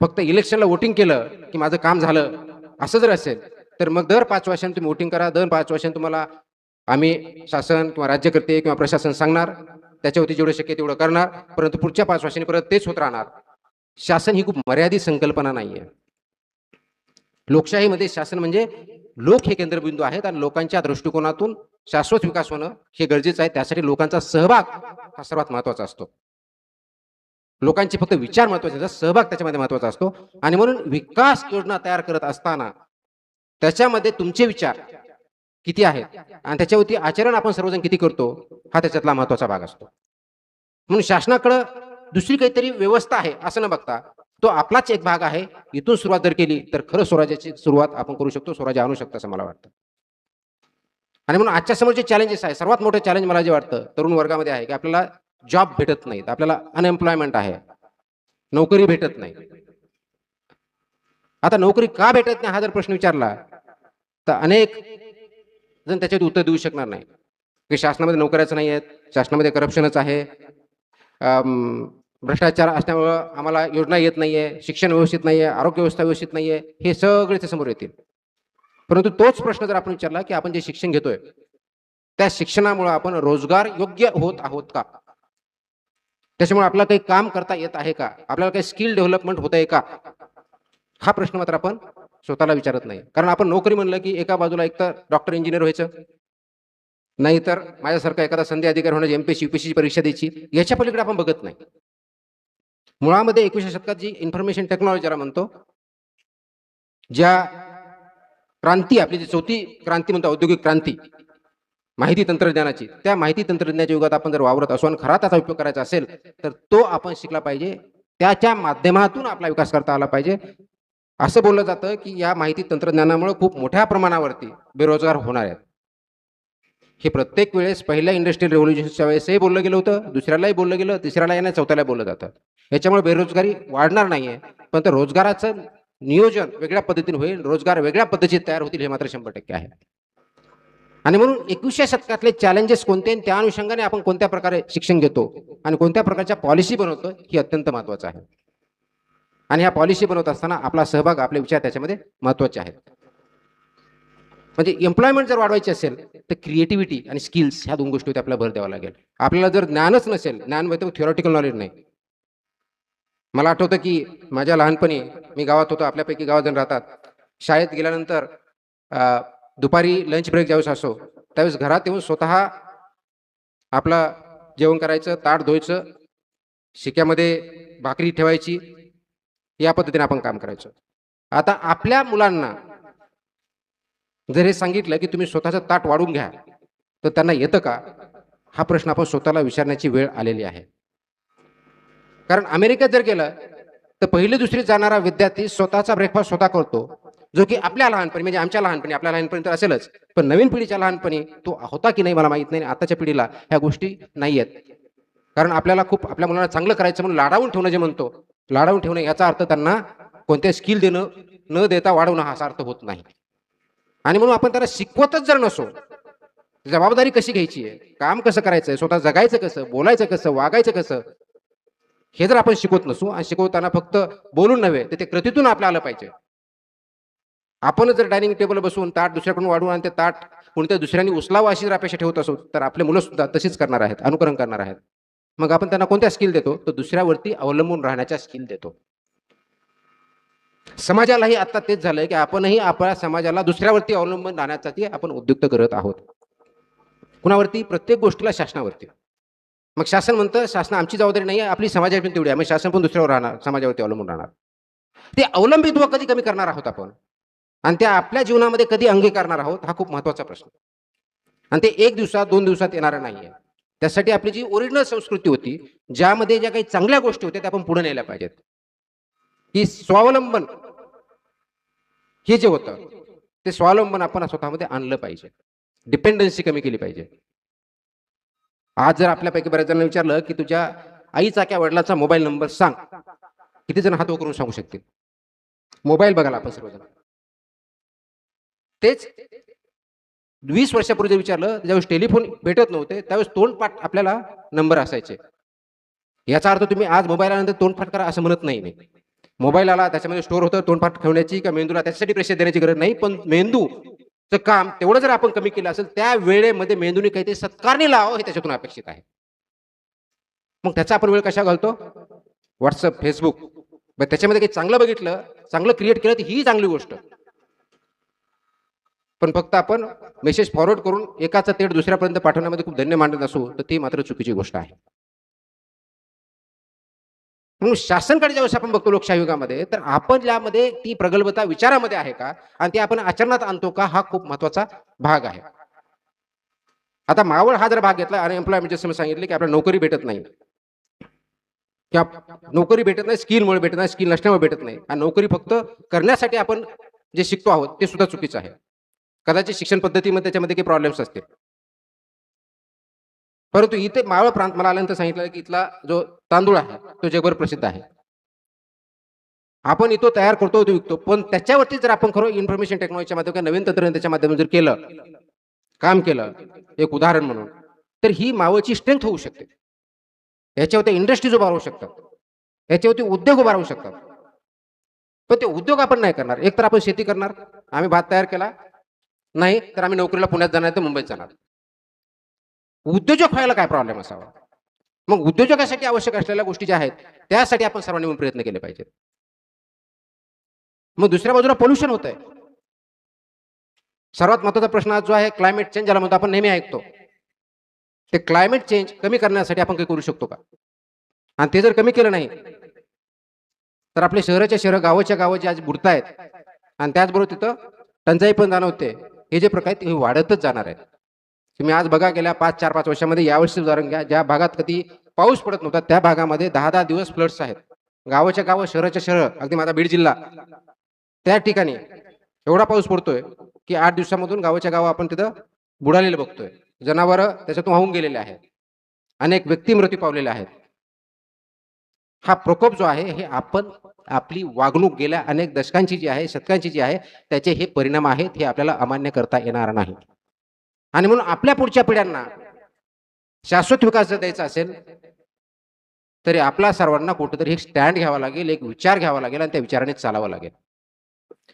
फक्त इलेक्शनला वोटिंग केलं की माझं काम झालं असं जर असेल तर मग दर 5 वर्षांनी तुम्ही वोटिंग करा, दर 5 वर्षांनी तुम्हाला आम्ही शासन किंवा राज्यकर्ते किंवा प्रशासन सांगणार, त्याच्यावरती जेवढं शक्य तेवढं करणार, परंतु पुढच्या 5 वर्षांनी परत तेच होत राहणार. शासन ही खूप मर्यादित संकल्पना नाहीये. लोकशाहीमध्ये शासन म्हणजे लोक हे केंद्रबिंदू आहेत आणि लोकांच्या दृष्टिकोनातून शाश्वत विकास होणं हे गरजेचं आहे. त्यासाठी लोकांचा सहभाग हा सर्वात महत्वाचा असतो. लोकांचे फक्त विचार महत्वाचे असतात, सहभाग त्याच्यामध्ये महत्वाचा असतो आणि म्हणून विकास योजना तयार करत असताना त्याच्यामध्ये तुमचे विचार किती आहेत आणि त्याच्यावरती आचरण आपण सर्वजण किती करतो हा त्याच्यातला महत्वाचा भाग असतो. म्हणून शासनाकडे दुसरी काहीतरी व्यवस्था आहे असं न बघता तो आपलाच एक भाग आहे. इथून सुरुवात जर केली तर खरं स्वराज्याची सुरुवात आपण करू शकतो, स्वराज्य आणू शकतो असं मला वाटतं. आणि म्हणून आजच्या समोर जे चॅलेंजेस आहे, सर्वात मोठं चॅलेंज मला जे वाटतं तरुण वर्गामध्ये आहे की आपल्याला जॉब भेटत नाहीत, आपल्याला अनएम्प्लॉयमेंट आहे, नोकरी भेटत नाही. आता नोकरी का भेटत नाही हा जर प्रश्न विचारला तर अनेक जण त्याच्यात उत्तर देऊ शकणार नाही की शासनामध्ये नोकऱ्याच नाही आहेत, शासनामध्ये करप्शनच आहे, भ्रष्टाचार असल्यामुळं आम्हाला योजना येत नाहीये, शिक्षण व्यवस्थित नाहीये, आरोग्य व्यवस्था व्यवस्थित नाहीये, हे सगळे ते समोर येतील. परंतु तोच प्रश्न जर आपण विचारला की आपण जे शिक्षण घेतोय त्या शिक्षणामुळे आपण रोजगार योग्य होत आहोत का, त्याच्यामुळे आपल्याला काही काम करता येत आहे का, आपल्याला काही स्किल डेव्हलपमेंट होत आहे का, हा प्रश्न मात्र आपण स्वतःला विचारत नाही. कारण आपण नोकरी म्हणलं की एका बाजूला एक तर डॉक्टर इंजिनियर व्हायचं, नाहीतर माझ्यासारखा एखादा संधी अधिकारी होण्याची एमपीएससी यूपीएससी परीक्षा द्यायची, याच्या पलीकडे आपण बघत नाही. मुळामध्ये 21व्या शतकात जी इन्फॉर्मेशन टेक्नॉलॉजी ज्याला म्हणतो, ज्या क्रांती आपली जी चौथी क्रांती म्हणतो औद्योगिक क्रांती माहिती तंत्रज्ञानाची, त्या माहिती तंत्रज्ञानाच्या युगात आपण जर वावरत असू आणि खरा त्याचा उपयोग करायचा असेल तर तो आपण शिकला पाहिजे, त्याच्या माध्यमातून आपला विकास करता आला पाहिजे. असं बोललं जातं की या माहिती तंत्रज्ञानामुळे खूप मोठ्या प्रमाणावरती बेरोजगार होणार आहेत. हे प्रत्येक वेळेस पहिल्या इंडस्ट्रियल रेव्होल्युशनच्या वेळेसही बोललं गेलं होतं, दुसऱ्यालाही बोललं गेलं, तिसऱ्याला येणार, चौथ्याला बोललं जातं. याच्यामुळे बेरोजगारी वाढणार नाहीये, पण तर रोजगाराचं नियोजन वेगळ्या पद्धतीने होईल, रोजगार वेगळ्या पद्धतीत तयार होतील हे मात्र 100% आहे. आणि म्हणून 21व्या शतकातले चॅलेंजेस कोणते आणि त्या अनुषंगाने आपण कोणत्या प्रकारे शिक्षण घेतो आणि कोणत्या प्रकारच्या पॉलिसी बनवतो ही अत्यंत महत्वाचं आहे. आणि ह्या पॉलिसी बनवत असताना आपला सहभाग, आपले विचार त्याच्यामध्ये महत्वाचे आहेत. म्हणजे एम्प्लॉयमेंट जर वाढवायची असेल तर क्रिएटिव्हिटी आणि स्किल्स ह्या दोन गोष्टीवर आपल्याला भर द्यावा लागेल. आपल्याला जर ज्ञानच नसेल, ज्ञान म्हणजे थिओरिटिकल नॉलेज नाही. मला आठवतं की माझ्या लहानपणी मी गावात होतो, आपल्यापैकी गावात जण राहतात, शाळेत गेल्यानंतर दुपारी लंच ब्रेक ज्यावेळेस असो त्यावेळेस घरात येऊन स्वतः आपला जेवण करायचं, ताट धुवायचं, शिक्यामध्ये भाकरी ठेवायची, या पद्धतीने आपण काम करायचं. आता आपल्या मुलांना जर हे सांगितलं की तुम्ही स्वतःचं ताट वाढून घ्या तर त्यांना येतं का, हा प्रश्न आपण स्वतःला विचारण्याची वेळ आलेली आहे. कारण अमेरिकेत जर गेलं तर पहिली दुसरी जाणारा विद्यार्थी स्वतःचा ब्रेकफास्ट स्वतः करतो, जो की आपल्या लहानपणी म्हणजे आमच्या लहानपणी, आपल्या लहानपणी तर असेलच, पण नवीन पिढीच्या लहानपणी तो होता की नाही मला माहित नाही. आताच्या पिढीला ह्या गोष्टी नाही आहेत. कारण आपल्याला खूप आपल्या मुलांना चांगलं करायचं म्हणून लाडावून ठेवणं जे म्हणतो, लाडावून ठेवणं याचा अर्थ त्यांना कोणत्या स्किल देणं न देता वाढवणं हा अर्थ होत नाही. आणि म्हणून आपण त्याला शिकवतच जर नसो, जबाबदारी कशी घ्यायची आहे, काम कसं करायचंय, स्वतः जगायचं कसं, बोलायचं कसं, वागायचं कसं, हे जर आपण शिकवत नसू आणि शिकवताना फक्त बोलून नव्हे तर ते कृतीतून आपलं आलं पाहिजे. आपण जर डायनिंग टेबल बसून ताट दुसऱ्याकडून वाढवून आणि ते ताट कोणत्या दुसऱ्यांनी उचलावं अशी जर अपेक्षा ठेवत असू तर आपले मुलं सुद्धा तशीच करणार आहेत, अनुकरण करणार आहेत. मग आपण त्यांना कोणत्या स्किल देतो, तर दुसऱ्यावरती अवलंबून राहण्याच्या स्किल देतो. समाजालाही आता तेच झालंय की आपणही आपल्या समाजाला दुसऱ्यावरती अवलंबून राहण्यासाठी आपण उद्युक्त करत आहोत. कुणावरती, प्रत्येक गोष्टीला शासनावरती. मग शासन म्हणतं शासन आमची जबाबदारी नाही आहे, आपली समाजाची तेवढी आहे, मग शासन पण दुसऱ्यावर राहणार, समाजावरती अवलंबून राहणार. ते अवलंबित्व कधी कमी करणार आहोत आपण आणि त्या आपल्या जीवनामध्ये कधी अंगीकारणार आहोत हा खूप महत्वाचा प्रश्न. आणि ते एक दिवसात 2 दिवसात येणार नाहीये. त्यासाठी आपली जी ओरिजिनल संस्कृती होती, ज्यामध्ये ज्या काही चांगल्या गोष्टी होत्या त्या आपण पुढे नेल्या पाहिजेत. की स्वावलंबन हे जे होतं ते स्वावलंबन आपण स्वतःमध्ये आणलं पाहिजे, डिपेंडन्सी कमी केली पाहिजे. आज जर आपल्यापैकी बऱ्याच जणांना विचारलं की तुझ्या आईचा किंवा वडिलांचा मोबाईल नंबर सांग, किती जण हात वर करून सांगू शकतील. मोबाईल बघायला आपण सर्वजण. तेच 20 वर्षापूर्वी विचारलं ज्यावेळेस टेलिफोन भेटत नव्हते त्यावेळेस तोंडपाठ आपल्याला नंबर असायचे. याचा अर्थ तुम्ही आज मोबाईल आल्यानंतर तोंडपाठ करा असं म्हणत नाही मी. मोबाईल आला, त्याच्यामध्ये स्टोअर होतं तोंडपाठ ठेवण्याची किंवा मेंदूला त्याच्यासाठी प्रेशर देण्याची गरज नाही, पण मेंदूचं काम तेवढं जर आपण कमी केलं असेल, त्या वेळेमध्ये मेंदूने काहीतरी सत्कारणी लावावं हे त्याच्यातून अपेक्षित आहे. मग त्याचा आपण वेळ कशा घालतो? WhatsApp, Facebook. मग त्याच्यामध्ये काही चांगलं बघितलं, चांगलं क्रिएट केलं तर ही चांगली गोष्ट. पण फक्त आपण मेसेज फॉरवर्ड करून एकाचा तेढ दुसऱ्यापर्यंत पाठवण्यामध्ये खूप धन्य मानत असू तर ती मात्र चुकीची गोष्ट आहे. म्हणून शासनकडे ज्यावेळेस आपण बघतो लोकशाही युगामध्ये, तर आपण यामध्ये ती प्रगल्भता विचारामध्ये आहे का आणि ती आपण आचरणात आणतो का, हा खूप महत्वाचा भाग आहे. आता मावळ हा जर भाग घेतला, अनएम्प्लॉयमेंट जसं मी सांगितले की आपल्याला नोकरी भेटत नाही किंवा नोकरी भेटत नाही, स्किलमुळे भेटत नाही, स्किल नसल्यामुळे भेटत नाही आणि नोकरी फक्त करण्यासाठी आपण जे शिकतो आहोत ते सुद्धा चुकीचं आहे. कदाचित शिक्षण पद्धतीमध्ये त्याच्यामध्ये काही प्रॉब्लेम्स असतील, परंतु इथे मावळ प्रांत मला आल्यानंतर सांगितलं की इथला जो तांदूळ आहे तो जगभर प्रसिद्ध आहे. आपण इथं तयार करतो, तो विकतो, पण त्याच्यावरती जर आपण खरं इन्फॉर्मेशन टेक्नॉलॉजीच्या माध्यमातून नवीन तंत्रज्ञानाच्या माध्यमातून जर केलं, काम केलं, एक उदाहरण म्हणून, तर ही मावळची स्ट्रेंथ होऊ शकते. याच्यावरती इंडस्ट्रीज उभा राहू शकतात, याच्यावरती उद्योग उभा राहू शकतात. पण ते उद्योग आपण नाही करणार. एक तर आपण शेती करणार, आम्ही भात तयार केला नाही तर आम्ही नोकरीला पुण्यात जाणार तर मुंबईत जाणार. उद्योजक व्हायला काय प्रॉब्लेम असावा? मग उद्योजकासाठी आवश्यक असलेल्या गोष्टी ज्या आहेत त्यासाठी आपण सर्वांनी मिळून प्रयत्न केले पाहिजेत. मग दुसऱ्या बाजूला पोल्युशन होत आहे. सर्वात महत्वाचा प्रश्न जो आहे क्लायमेट चेंज, ज्याला म्हणतो आपण नेहमी ऐकतो, ते क्लायमेट चेंज कमी करण्यासाठी आपण काही करू शकतो का? आणि ते जर कमी केलं नाही तर आपले शहराच्या शहर, गावाच्या गावं जे आज बुडतायत आणि त्याचबरोबर तिथं टंचाई पण जाणवते, हे जे प्रकार आहेत हे वाढतच जाणार आहेत. तुम्ही आज बघा गेल्या 4-5 वर्षामध्ये, यावर्षी उदाहरण घ्या, ज्या भागात कधी पाऊस पडत नव्हता त्या भागामध्ये 10-10 दिवस फ्लड्स आहेत. गावाच्या गावं, शहराच्या शहर, अगदी माझा बीड जिल्हा, त्या ठिकाणी एवढा पाऊस पडतोय की 8 दिवसामधून गावाच्या गाव आपण तिथं बुडालेलं बघतोय. जनावरं त्याच्यातून वाहून गेलेले आहेत, अनेक व्यक्ती मृत्यू पावलेले आहेत. हा प्रकोप जो आहे हे आपण आपली वागणूक गेल्या अनेक दशकांची जी आहे, शतकांची जी आहे, त्याचे हे परिणाम आहेत, हे आपल्याला अमान्य करता येणार नाही. आणि म्हणून आपल्या पुढच्या पिढ्यांना शाश्वत विकास जर द्यायचा असेल तरी आपला सर्वांना कुठेतरी एक स्टँड घ्यावा लागेल, एक विचार घ्यावा लागेल आणि त्या विचाराने चालावं लागेल.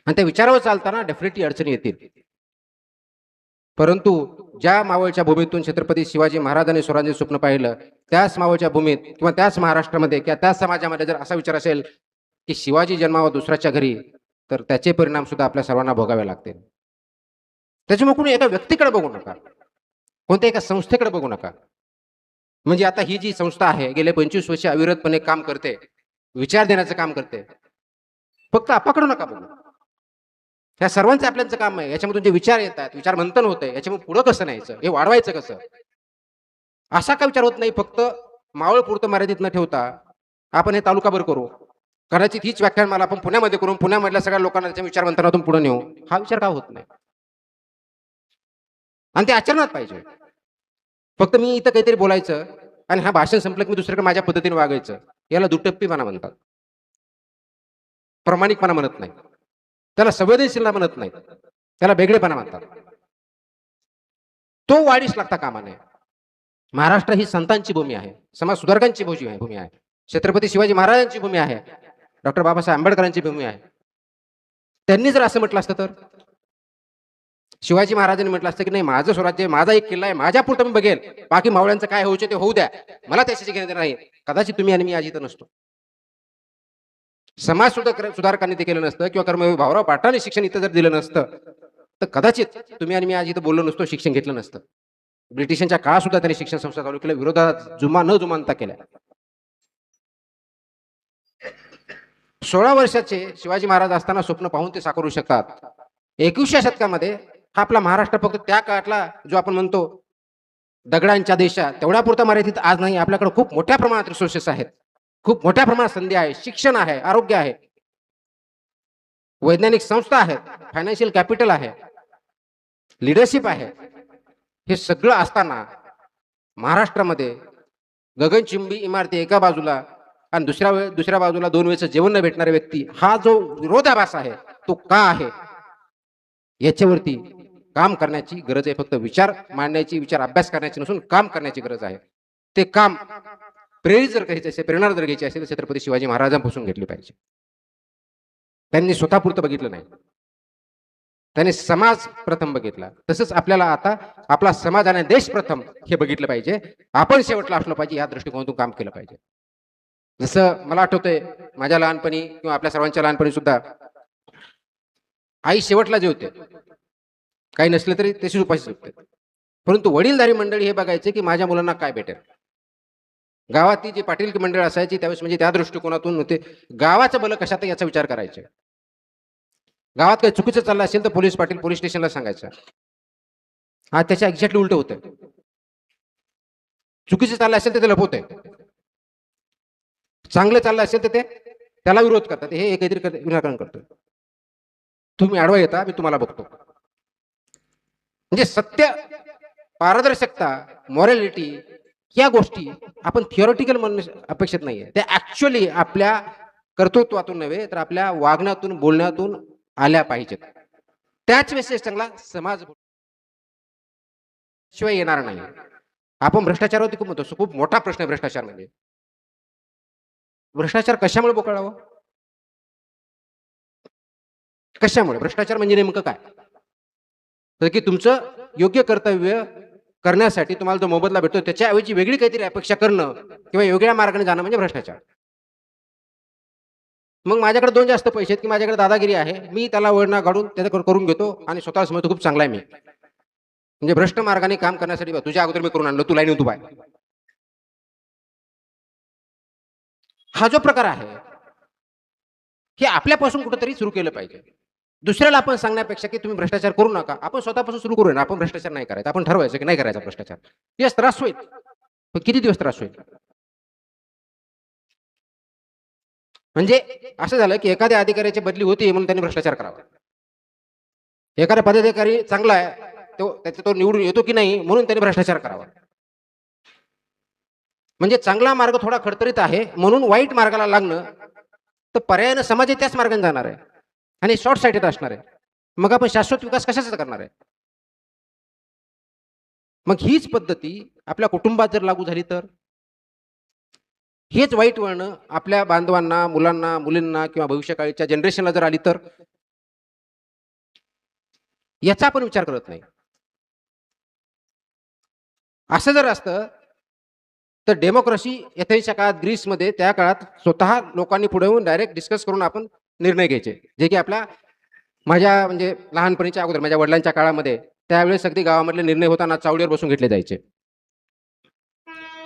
आणि त्या विचारावर चालताना डेफिनेटली अडचणी येतील. परंतु ज्या मावळच्या भूमीतून छत्रपती शिवाजी महाराजांनी स्वराज्य स्वप्न पाहिलं, त्याच मावळच्या भूमीत किंवा त्याच महाराष्ट्रामध्ये किंवा त्याच समाजामध्ये जर असा विचार असेल की शिवाजी जन्मावा दुसऱ्याच्या घरी, तर त्याचे परिणाम सुद्धा आपल्या सर्वांना भोगावे लागतील. त्याच्यामुळे कोणी एका व्यक्तीकडे बघू नका, कोणत्या एका संस्थेकडे बघू नका. म्हणजे आता ही जी संस्था आहे गेले 25 वर्ष अविरतपणे काम करते, विचार देण्याचं काम करते, फक्त आपाकडे नका बघू. ह्या सर्वांचं आपल्याचं काम आहे. याच्यामधून जे विचार येतात, विचार मंथन होतंय, याच्यामुळे पुढं कसं न्यायचं, हे वाढवायचं कसं, असा का विचार होत नाही. फक्त मावळ पुरतं मर्यादित न ठेवता आपण हे तालुकाभर करू, कदाचित हीच व्याख्यानमाला आपण पुण्यामध्ये करून पुण्यामधल्या सगळ्या लोकांना त्याच्या विचार मंथनातून पुढे नेऊ, हा विचार का होत नाही? आणि ते आचरणात पाहिजे. फक्त मी इथं काहीतरी बोलायचं आणि हा भाषण संपलं की मी दुसरीकडे माझ्या पद्धतीने वागायचं, याला दुटप्पीपणा म्हणतात, प्रामाणिकपणा म्हणत नाही, त्याला संवेदनशीलता म्हणत नाही, त्याला वेगळेपणा म्हणतात. तो वाढीस लागता कामा नये. महाराष्ट्र ही संतांची भूमी आहे, समाज सुधारकांची भूमी आहे, छत्रपती शिवाजी महाराजांची भूमी आहे, डॉक्टर बाबासाहेब आंबेडकरांची भूमी आहे. त्यांनी जर असं म्हटलं असतं तर, शिवाजी महाराजांनी म्हटलं असतं की नाही, माझं स्वराज्य, माझा एक किल्ला आहे, माझ्या पुरतं मी बघेल, बाकी मावळ्यांचं काय होऊ ते होऊ द्या, मला त्याच्याशी घेणं नाही, कदाचित तुम्ही आणि मी आज इथं नसतो. समाज सुधारकांनी ते केलं नसतं किंवा कर्मवीर भाऊराव पाटलांनी शिक्षण इथं जर दिलं नसतं तर कदाचित तुम्ही आणि मी आज इथं बोललो नसतो, शिक्षण घेतलं नसतं. ब्रिटिशांच्या काळात सुद्धा त्यांनी शिक्षण संस्था चालू केल्या, विरोधात न जुमानता केल्या. 16 वर्षाचे शिवाजी महाराज असताना स्वप्न पाहून ते साकारू शकतात. 21व्या शतकामध्ये हा आपला महाराष्ट्र फक्त त्या काळातला जो आपण म्हणतो दगडांच्या देशात तेवढ्या पुरता मर्यादित आज नाही. आपल्याकडे खूप मोठ्या प्रमाणात रिसोर्सेस आहेत, खूप मोठ्या प्रमाणात संधी आहे, शिक्षण आहे, आरोग्य आहे, वैज्ञानिक संस्था आहेत, फायनान्शियल कॅपिटल आहे, लीडरशिप आहे. हे सगळं असताना महाराष्ट्रामध्ये गगनचुंबी इमारती एका बाजूला आणि दुसऱ्या बाजूला 2 वेळचं जेवण न भेटणारे व्यक्ती, हा जो विरोधाभास आहे तो का आहे, याच्यावरती काम करण्याची गरज आहे. फक्त विचार मांडण्याची, विचार अभ्यास करण्याची नसून काम करण्याची गरज आहे. ते काम प्रेरित जर घ्यायचे असेल, प्रेरणा जर घ्यायची असेल तर छत्रपती शिवाजी महाराजांपासून घेतली पाहिजे. त्यांनी स्वतःपुरतं बघितलं नाही, त्यांनी समाज प्रथम बघितला. तसंच आपल्याला आता आपला समाज आणि देश प्रथम हे बघितलं पाहिजे. आपण शेवटला असलं पाहिजे, या दृष्टिकोनातून काम केलं पाहिजे. जसं मला आठवतंय माझ्या लहानपणी किंवा आपल्या सर्वांच्या लहानपणी सुद्धा आई शेवटला जे होते, काही नसले तरी तशीच उपाशी होते. परंतु वडीलधारी मंडळी हे बघायचे की माझ्या मुलांना काय भेटेल. गावातली जी पाटील मंडळ असायची त्यावेळेस म्हणजे त्या दृष्टिकोनातून होते, गावाचं भलं कशात याचा विचार करायचे. गावात काही चुकीचं चाललं असेल तर पोलीस पाटील पोलीस स्टेशनला सांगायचं. हा त्याच्या एक्झॅक्टली उलट होतंय. चुकीचं चाललं असेल तर ते लपवतंय, चांगलं चाललं असेल तर ते त्याला विरोध करतात. हे काहीतरी विनाकारण करतोय. तुम्ही आडवा येता, मी तुम्हाला बघतो. म्हणजे सत्य, पारदर्शकता, मॉरॅलिटी या गोष्टी आपण थिओरिटिकल म्हणणं अपेक्षित नाहीये. त्या ऍक्च्युअली आपल्या कर्तृत्वातून नव्हे तर आपल्या वागण्यातून बोलण्यातून आल्या पाहिजेत. त्याच वेळेस चांगला समाज शिवाय येणार नाही. आपण भ्रष्टाचारावरती खूप म्हणतो, खूप मोठा प्रश्न आहे भ्रष्टाचार. म्हणजे भ्रष्टाचार कशामुळे बोकाळावं? कशामुळे? भ्रष्टाचार म्हणजे नेमकं काय? तर की तुमचं योग्य कर्तव्य करण्यासाठी तुम्हाला जो मोबदला भेटतो त्याच्याऐवजी वेगळी काहीतरी अपेक्षा करणं किंवा वेगळ्या मार्गाने जाणं म्हणजे भ्रष्टाचार. मग माझ्याकडे 2 जास्त पैसे आहेत की माझ्याकडे दादागिरी आहे, मी त्याला वळणा काढून त्याचं करून घेतो आणि स्वतःला समजतो खूप चांगला आहे मी. म्हणजे भ्रष्ट मार्गाने काम करण्यासाठी तुझ्या अगोदर मी करून आणलं, तू लाईन तू बाय. हा जो प्रकार आहे हे आपल्यापासून कुठेतरी सुरू केलं पाहिजे. दुसऱ्याला आपण सांगण्यापेक्षा की तुम्ही भ्रष्टाचार करू नका, आपण स्वतःपासून सुरू करूया ना. आपण भ्रष्टाचार नाही करायचा, आपण ठरवायचं की नाही करायचा भ्रष्टाचार. यस, त्रास होईल, पण किती दिवस त्रास होईल? म्हणजे असं झालं की एखाद्या अधिकाऱ्याची बदली होती म्हणून त्यांनी भ्रष्टाचार करावा. एखादा पदाधिकारी चांगला आहे, तो निवडून येतो की नाही म्हणून त्यांनी भ्रष्टाचार करावा. म्हणजे चांगला मार्ग थोडा खडतरीत आहे म्हणून वाईट मार्गाला लागणं, तर पर्यायानं समाज त्याच मार्गाने जाणार आहे आणि शॉर्ट साइटेड असणार आहे. मग आपण शाश्वत विकास कशाचा करणार आहे? मग हीच पद्धती आपल्या कुटुंबात जर लागू झाली तर हेच वाईट वळणं आपल्या बांधवांना, मुलांना, मुलींना किंवा भविष्यकाळीच्या जनरेशनला जर आली तर याचा आपण विचार करत नाही. असं जर असतं तर डेमोक्रेसी एथेन्सच्या काळात, ग्रीसमध्ये त्या काळात स्वतः लोकांनी पुढे येऊन डायरेक्ट डिस्कस करून आपण निर्णय घ्यायचे, जे की माझ्या म्हणजे लहानपणीच्या अगोदर माझ्या वडिलांच्या काळामध्ये त्यावेळेस अगदी गावामधले निर्णय होताना चावडीवर बसून घेतले जायचे.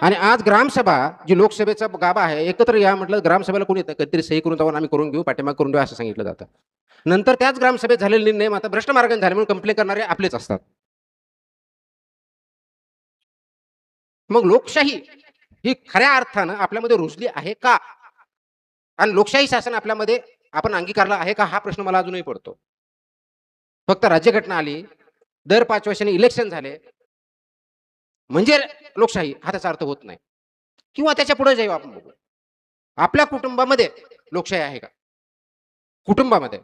आणि आज ग्रामसभा जी लोकसभेचा गाभा आहे, एकत्र या म्हटलं ग्रामसभेला कोणी येतं, कधीतरी सही करून जाऊन आम्ही करून घेऊ, पाठिंबा करून देऊ असं सांगितलं जातं. नंतर त्याच ग्रामसभेत झालेले निर्णय आता भ्रष्ट मार्गाने झाले म्हणून कंप्लेन करणारे आपलेच असतात. मग लोकशाही ही खऱ्या अर्थानं आपल्यामध्ये रुजली आहे का? आणि लोकशाही शासन आपल्यामध्ये आपण अंगीकारला आहे का? हा प्रश्न मला अजूनही पडतो. फक्त राज्यघटना आली, दर 5 वर्षांनी इलेक्शन झाले म्हणजे लोकशाही हा त्याचा अर्थ होत नाही. किंवा त्याच्या पुढे जाऊ आपण बघू. आपल्या कुटुंबामध्ये लोकशाही आहे का? कुटुंबामध्ये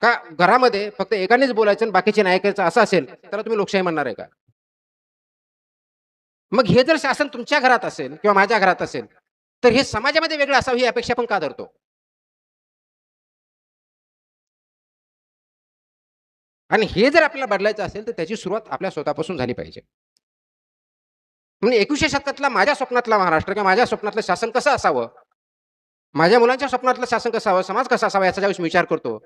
का घरामध्ये फक्त एकानेच बोलायचं आणि बाकीचे नाही ऐकायचं असं असेल तर तुम्ही लोकशाही म्हणणार आहे का? मग हे जर शासन तुमच्या घरात असेल किंवा माझ्या घरात असेल तर हे समाजामध्ये वेगळं असावं ही अपेक्षा पण का धरतो? आणि हे जर आपल्याला बदलायचं असेल तर त्याची सुरुवात आपल्या स्वतःपासून झाली पाहिजे. म्हणजे 21व्या शतकातला माझ्या स्वप्नातला महाराष्ट्र किंवा माझ्या स्वप्नातलं शासन कसं असावं, माझ्या मुलांच्या स्वप्नातलं शासन कसं असावं, समाज कसा असावा याचा ज्यावेळेस विचार करतो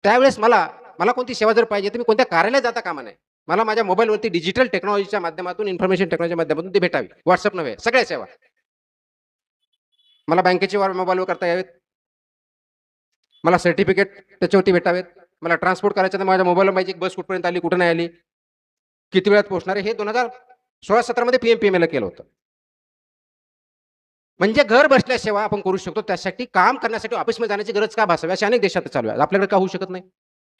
त्यावेळेस मला मला कोणती सेवा जर पाहिजे तर मी कोणत्या कार्यालयात जाता कामा नये. मला माझ्या मोबाईलवरती डिजिटल टेक्नॉलॉजीच्या माध्यमातून, इन्फॉर्मेशन टेक्नॉलॉजीच्या माध्यमातून ती भेटावी. व्हॉट्सअप नव्हे, सगळ्या सेवा मला बँकेची मोबाईलवर करता यावेत, मला सर्टिफिकेट त्याच्यावरती भेटावेत, मला ट्रान्सपोर्ट करायचं तर माझ्या मोबाईलवर पाहिजे बस कुठपर्यंत आली, कुठं नाही आली, किती वेळात पोहोचणार आहे. हे 2016-17 मध्ये पीएमपीएमएल केलं होतं. म्हणजे घर बसल्या सेवा आपण करू शकतो. त्यासाठी काम करण्यासाठी ऑफिसमध्ये जाण्याची गरज का भासावी अशा अनेक देशात चालू आहे. आपल्याकडे का होऊ शकत नाही?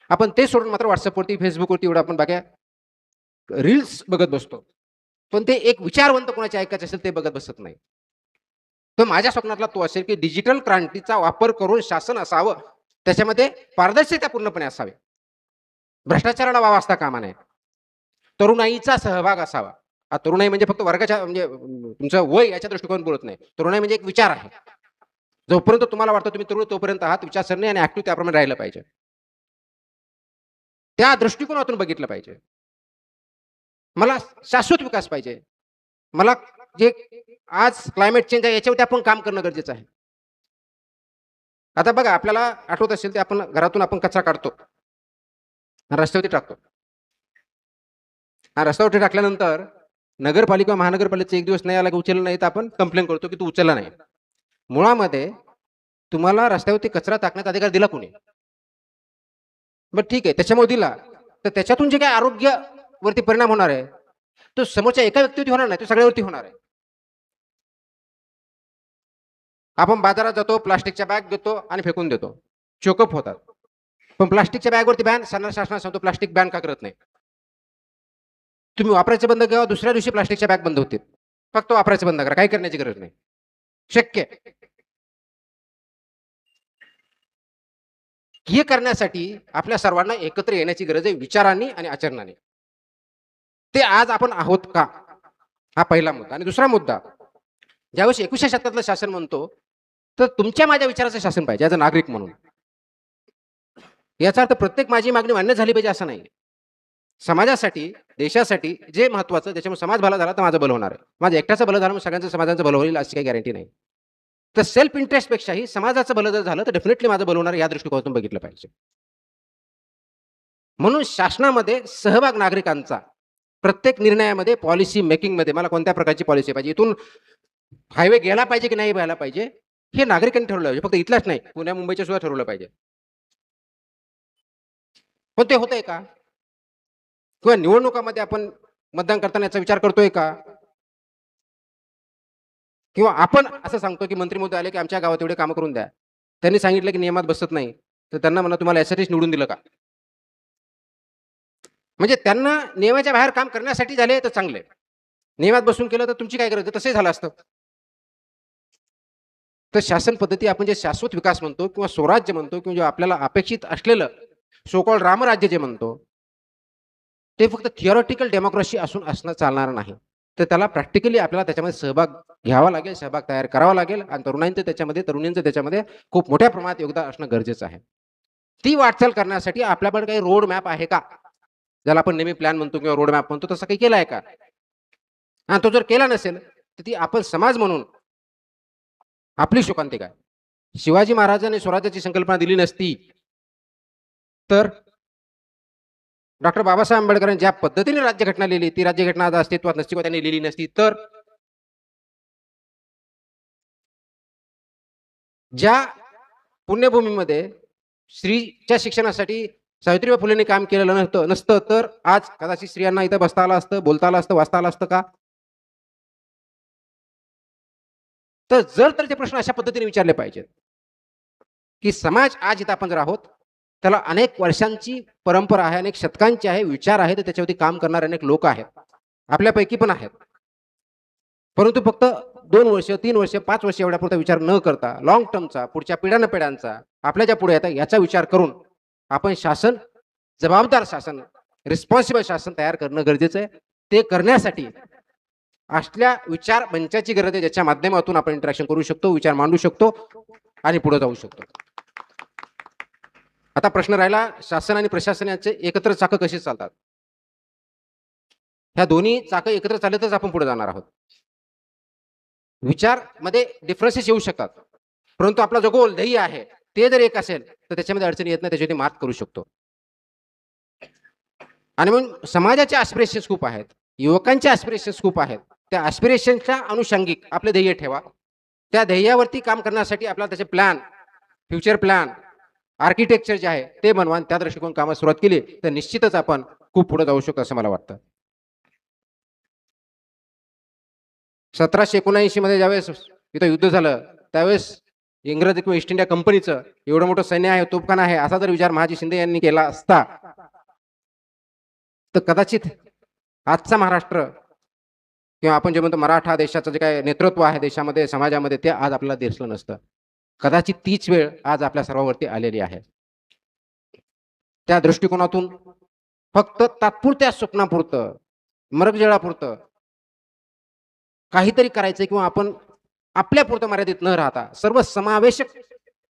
आपण ते सोडून मात्र व्हॉट्सअपवरती, फेसबुकवरती एवढं आपण बघा रील्स बघत बसतो. पण ते एक विचारवंत कोणाचे ऐकायचे असेल ते बघत बसत नाही. तर माझ्या स्वप्नातला तो असेल की डिजिटल क्रांतीचा वापर करून शासन असावं, त्याच्यामध्ये पारदर्शकता पूर्णपणे असावी, भ्रष्टाचाराला वाव असता कामा नये, तरुणाईचा सहभाग असावा. तरुणाई म्हणजे फक्त वर्गाच्या म्हणजे तुमचं वय याच्या दृष्टिकोन बोलत नाही. तरुणाई म्हणजे एक विचार आहे. जोपर्यंत तुम्हाला वाटतं तुम्ही तरुण तोपर्यंत आहात, विचारसरणी आणि ऍक्टिव्ह त्याप्रमाणे राहिलं पाहिजे. त्या दृष्टिकोनातून बघितलं पाहिजे. मला शाश्वत विकास पाहिजे. मला जे आज क्लायमेट चेंज आहे याच्यावरती आपण काम करणं गरजेचं आहे. आता बघा आपल्याला आठवत असेल ते आपण घरातून आपण कचरा काढतो. रस्त्यावरती टाकतो. रस्त्यावरती टाकल्यानंतर नगरपालिका महानगरपालिकेचा एक दिवस नाही आला की उचलला नाही तर आपण कंप्लेंट करतो की तू उचलला नाही. मुळामध्ये तुम्हाला रस्त्यावरती कचरा टाकण्याचा अधिकार दिला कोणी? बरं ठीक आहे त्याच्यामुळे दिला तर त्याच्यातून जे काय आरोग्यावरती परिणाम होणार आहे तो समोरच्या एका व्यक्तीवरती होणार नाही, तो सगळ्यावरती होणार आहे. आपण बाजारात जातो, प्लास्टिकच्या बॅग घेतो आणि फेकून देतो, चोकअप होतात. पण प्लास्टिकच्या बॅगवरती बॅन शासनाने सांगतो प्लास्टिक बॅन का करत नाही? तुम्ही वापरायचं बंद केव्हा दुसऱ्या दिवशी प्लास्टिकच्या बॅग बंद होतील. फक्त वापरायचं बंद करा, काही करण्याची गरज नाही. शक्य हे करण्यासाठी आपल्या सर्वांना एकत्र येण्याची गरज आहे विचारांनी आणि आचरणाने. ते आज आपण आहोत का? हा पहिला मुद्दा. आणि दुसरा मुद्दा, ज्यावेळेस 21व्या शतकातलं शासन म्हणतो तर तुमच्या माझ्या विचाराचं शासन पाहिजे ॲज अ नागरिक म्हणून. याचा अर्थ प्रत्येक माझी मागणी मान्य झाली पाहिजे असं नाही. समाजासाठी देशासाठी जे महत्वाचं त्याच्यामुळे समाज भला झाला तर माझं भलं होणार आहे. माझं एकट्याचं भलं झालं मग सगळ्यांचं समाजाचं भलं होईल अशी काही गॅरंटी नाही. तर सेल्फ इंटरेस्ट पेक्षाही समाजाचं भलं जर झालं तर डेफिनेटली माझं भलं होणार या दृष्टिकोनातून बघितलं पाहिजे. म्हणून शासनामध्ये सहभाग नागरिकांचा प्रत्येक निर्णयामध्ये पॉलिसी मेकिंगमध्ये मला कोणत्या प्रकारची पॉलिसी पाहिजे, इथून हायवे गेला पाहिजे की नाही व्हायला पाहिजे हे नागरिकांनी ठरवलं पाहिजे. फक्त इथलाच नाही पुण्या मुंबईच्या सुद्धा ठरवलं पाहिजे. पण ते होतंय का? किंवा निवडणुकामध्ये आपण मतदान करताना याचा विचार करतोय का? किंवा आपण असं सांगतो की मंत्री महोदय आले की आमच्या गावात एवढे कामं करून द्या. त्यांनी सांगितलं की नियमात बसत नाही तर त्यांना म्हणा तुम्हाला यासाठीच निवडून दिलं का? म्हणजे त्यांना नियमाच्या बाहेर काम करण्यासाठी झाले तर चांगले, नियमात बसून केलं तर तुमची काय गरज? तसंही झालं असतं. तर शासन पद्धती आपण जे शाश्वत विकास म्हणतो किंवा स्वराज्य म्हणतो किंवा जे आपल्याला अपेक्षित असलेलं सो कॉल्ड रामराज्य जे म्हणतो ते फक्त थिअरॉटिकल डेमोक्रेसी असून असणं चालणार नाही. तर त्याला प्रॅक्टिकली आपल्याला त्याच्यामध्ये सहभाग घ्यावा लागेल, सहभाग तयार करावा लागेल आणि तरुणींचं त्याच्यामध्ये खूप मोठ्या प्रमाणात योगदान असणं गरजेचं आहे. ती वाटचाल करण्यासाठी आपल्याकडे काही रोड मॅप आहे का? ज्याला आपण नेहमी प्लॅन म्हणतो किंवा रोड मॅप म्हणतो तसं काही केलं आहे का? आणि तो जर केला नसेल तर ती आपण समाज म्हणून आपली शोकांतिका आहे. शिवाजी महाराजांनी स्वराज्याची संकल्पना दिली नसती तर डॉक्टर बाबासाहेब आंबेडकरांनी ज्या पद्धतीने राज्यघटना लिहिली ती राज्यघटना आज अस्तित्वात नसती, त्यांनी लिहिली नसती तर ज्या पुण्यभूमीमध्ये स्त्रीच्या शिक्षणासाठी सावित्रीबाई फुलेंनी काम केलेलं नसतं तर आज कदाचित स्त्रियांना इथं बसता आलं असतं, बोलता आलं असतं, वाचता आलं असतं का? तर ते प्रश्न अशा पद्धतीने विचारले पाहिजेत की समाज आज इथं आपण जर आहोत त्याला अनेक वर्षांची परंपरा आहे, अनेक शतकांची आहे, विचार आहेत, त्याच्यावरती काम करणारे अनेक लोक आहेत, आपल्यापैकी पण आहेत. परंतु फक्त 2 वर्ष 3 वर्ष 5 वर्ष एवढ्यापुरता विचार न करता लॉंग टर्मचा पुढच्या पिढ्यानपिढ्यांचा आपल्या ज्या पुढे येतात याचा विचार करून आपण शासन जबाबदार शासन रिस्पॉन्सिबल शासन तयार करणं गरजेचं आहे. ते करण्यासाठी असल्या विचार मंचाची गरज आहे ज्याच्या माध्यमातून आपण इंटरॅक्शन करू शकतो, विचार मांडू शकतो आणि पुढे जाऊ शकतो. आता प्रश्न राहिला शासन आणि प्रशासन यांचे एकत्र चाकं कशी चालतात? ह्या दोन्ही चाकं एकत्र चालतच आपण पुढे जाणार आहोत. विचार मध्ये डिफरन्सेस येऊ शकतात परंतु आपला जो गोल ध्येय आहे ते जर एक असेल तर त्याच्यामध्ये अडचणी येत नाही, त्याच्यावरती मात करू शकतो. आणि म्हणून समाजाचे ॲस्पिरेशन्स खूप आहेत, युवकांचे ॲस्पिरेशन्स खूप आहेत. त्या ॲस्पिरेशनच्या अनुषंगिक आपले ध्येय ठेवा. त्या ध्येयावरती काम करण्यासाठी आपल्याला त्याचे प्लॅन, फ्युचर प्लॅन, आर्किटेक्चर जे आहे ते बनवा. त्या दृष्टिकोन कामास सुरुवात केली तर निश्चितच आपण खूप पुढे जाऊ शकतो असं मला वाटतं. 1779 मध्ये ज्यावेळेस इथं युद्ध झालं त्यावेळेस इंग्रज किंवा ईस्ट इंडिया कंपनीचं एवढं मोठं सैन्य आहे, तोफखाना आहे, असा जर विचार महाजी शिंदे यांनी केला असता तर कदाचित आजचा महाराष्ट्र किंवा आपण जे म्हणतो मराठा देशाचं जे काही नेतृत्व आहे देशामध्ये समाजामध्ये ते आज आपल्याला दिसलं नसतं. कदाचित तीच वेळ आज आपल्या सर्वांवरती आलेली आहे. त्या दृष्टिकोनातून फक्त तात्पुरत्या स्वप्नापुरतं मरगजळापुरतं काहीतरी करायचं किंवा आपण आपल्यापुरतं मर्यादित न राहता सर्व समावेशक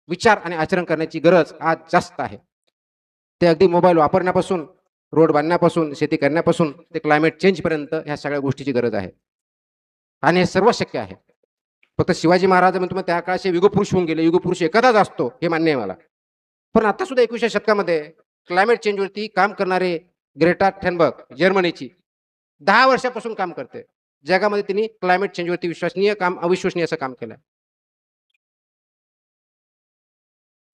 विचार आणि आचरण करण्याची गरज आज जास्त आहे. ते अगदी मोबाईल वापरण्यापासून, रोड बांधण्यापासून, शेती करण्यापासून ते क्लायमेट चेंज पर्यंत ह्या सगळ्या गोष्टीची गरज आहे. आणि हे सर्व शक्य आहे. फक्त शिवाजी महाराज म्हणतो त्या काळचे युगपुरुष होऊन गेले, युगपुरुष एखादाच असतो हे मान्य आहे मला. पण आता सुद्धा 21व्या शतकामध्ये क्लायमेट चेंजवरती काम करणारे ग्रेटा थेनबर्ग जर्मनीची 10 वर्षापासून काम करते. जगामध्ये तिने क्लायमेट चेंजवरती विश्वसनीय काम, अविश्वसनीय असं काम केलं.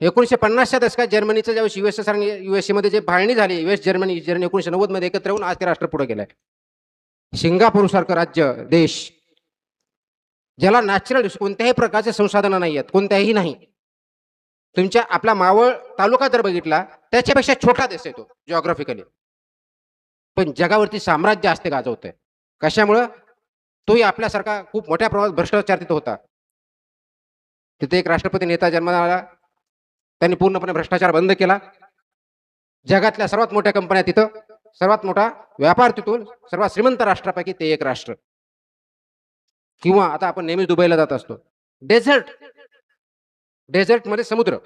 1950च्या दशकात जर्मनीचं ज्यावेळेस USSR आणि USA मध्ये जे फाळणी झाली, US जर्मनी 1990 मध्ये एकत्र येऊन आज ते राष्ट्र पुढे गेलाय. सिंगापूर सारखं राज्य, देश ज्याला नॅचरल कोणत्याही प्रकारचे संसाधनं नाही आहेत, कोणत्याही नाही. तुमच्या आपला मावळ तालुका जर बघितला त्याच्यापेक्षा छोटा देश आहे तो जिओग्राफिकली, पण जगावरती साम्राज्य असते गाजवतोय. कशामुळं? तोही आपल्यासारखा खूप मोठ्या प्रमाणात भ्रष्टाचार तिथं होता. तिथे एक राष्ट्रपती नेता जन्माला आला, त्यांनी पूर्णपणे भ्रष्टाचार बंद केला. जगातल्या सर्वात मोठ्या कंपन्या तिथं, सर्वात मोठा व्यापार तिथून, सर्वात श्रीमंत राष्ट्रापैकी ते एक राष्ट्र. किंवा आता आपण नेहमी दुबईला जात असतो, डेझर्ट, डेझर्ट मध्ये समुद्र.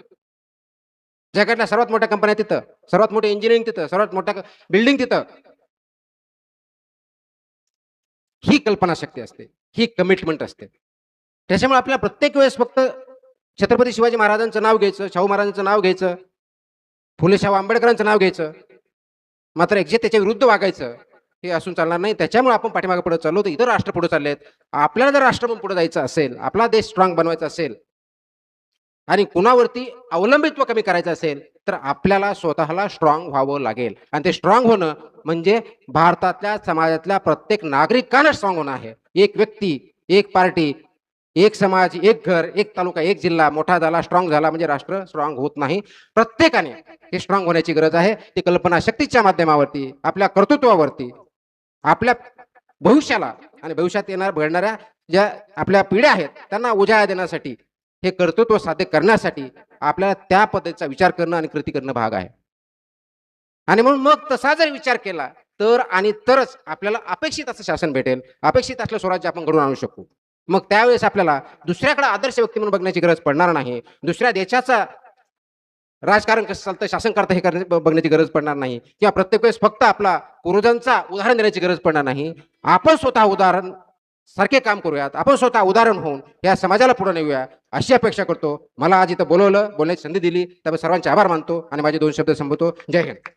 जगातल्या सर्वात मोठ्या कंपन्या तिथं, सर्वात मोठी इंजिनिअरिंग तिथं, सर्वात मोठ्या बिल्डिंग तिथं. ही कल्पनाशक्ती असते, ही कमिटमेंट असते. त्याच्यामुळे आपल्याला प्रत्येक वेळेस फक्त छत्रपती शिवाजी महाराजांचं नाव घ्यायचं, शाहू महाराजांचं नाव घ्यायचं, फुले शाहू आंबेडकरांचं नाव घ्यायचं, मात्र एक्झॅक्ट त्याच्या विरुद्ध वागायचं हे असून चालणार नाही. त्याच्यामुळे आपण पाठीमागे पुढे चाललो, तर इतर राष्ट्र पुढे चाललेत. आपल्याला जर राष्ट्र पुढे जायचं असेल, आपला देश स्ट्रॉंग बनवायचा असेल आणि कुणावरती अवलंबित्व कमी करायचं असेल, तर आपल्याला स्वतःला स्ट्रॉंग व्हावं लागेल. आणि ते स्ट्रॉंग होणं म्हणजे भारतातल्या समाजातल्या प्रत्येक नागरिकांना स्ट्रॉंग होणं आहे. एक व्यक्ती, एक पार्टी, एक समाज, एक घर, एक तालुका, एक जिल्हा मोठा झाला, स्ट्रॉंग झाला म्हणजे राष्ट्र स्ट्रॉंग होत नाही. प्रत्येकाने हे स्ट्रॉंग होण्याची गरज आहे. ती कल्पना शक्तीच्या माध्यमावरती, आपल्या कर्तृत्वावरती, आपल्या भविष्याला आणि भविष्यात घडणाऱ्या ज्या आपल्या पिढ्या आहेत त्यांना उजाळा देण्यासाठी, हे कर्तृत्व साध्य करण्यासाठी आपल्याला त्या पद्धतीचा विचार करणं आणि कृती करणं भाग आहे. आणि म्हणून मग तसा जर विचार केला तर आणि तरच आपल्याला अपेक्षित असं शासन भेटेल, अपेक्षित असलं स्वराज्य आपण घडवून आणू शकू. मग त्यावेळेस आपल्याला दुसऱ्याकडे आदर्श व्यक्ती म्हणून बघण्याची गरज पडणार नाही. दुसऱ्या देशाचा राजकारण कसं चालतं, शासन करता हे बघण्याची गरज पडणार नाही. किंवा प्रत्येक वेळेस फक्त आपला पूर्वजांचा उदाहरण देण्याची गरज पडणार नाही. आपण स्वतः उदाहरण सारखे काम करूयात, आपण स्वतः उदाहरण होऊन या समाजाला पुढे नेऊया अशी अपेक्षा करतो. मला आज इथं बोलवलं, बोलण्याची संधी दिली, त्यामुळे सर्वांचे आभार मानतो आणि माझे 2 शब्द संपवतो. जय हिंद.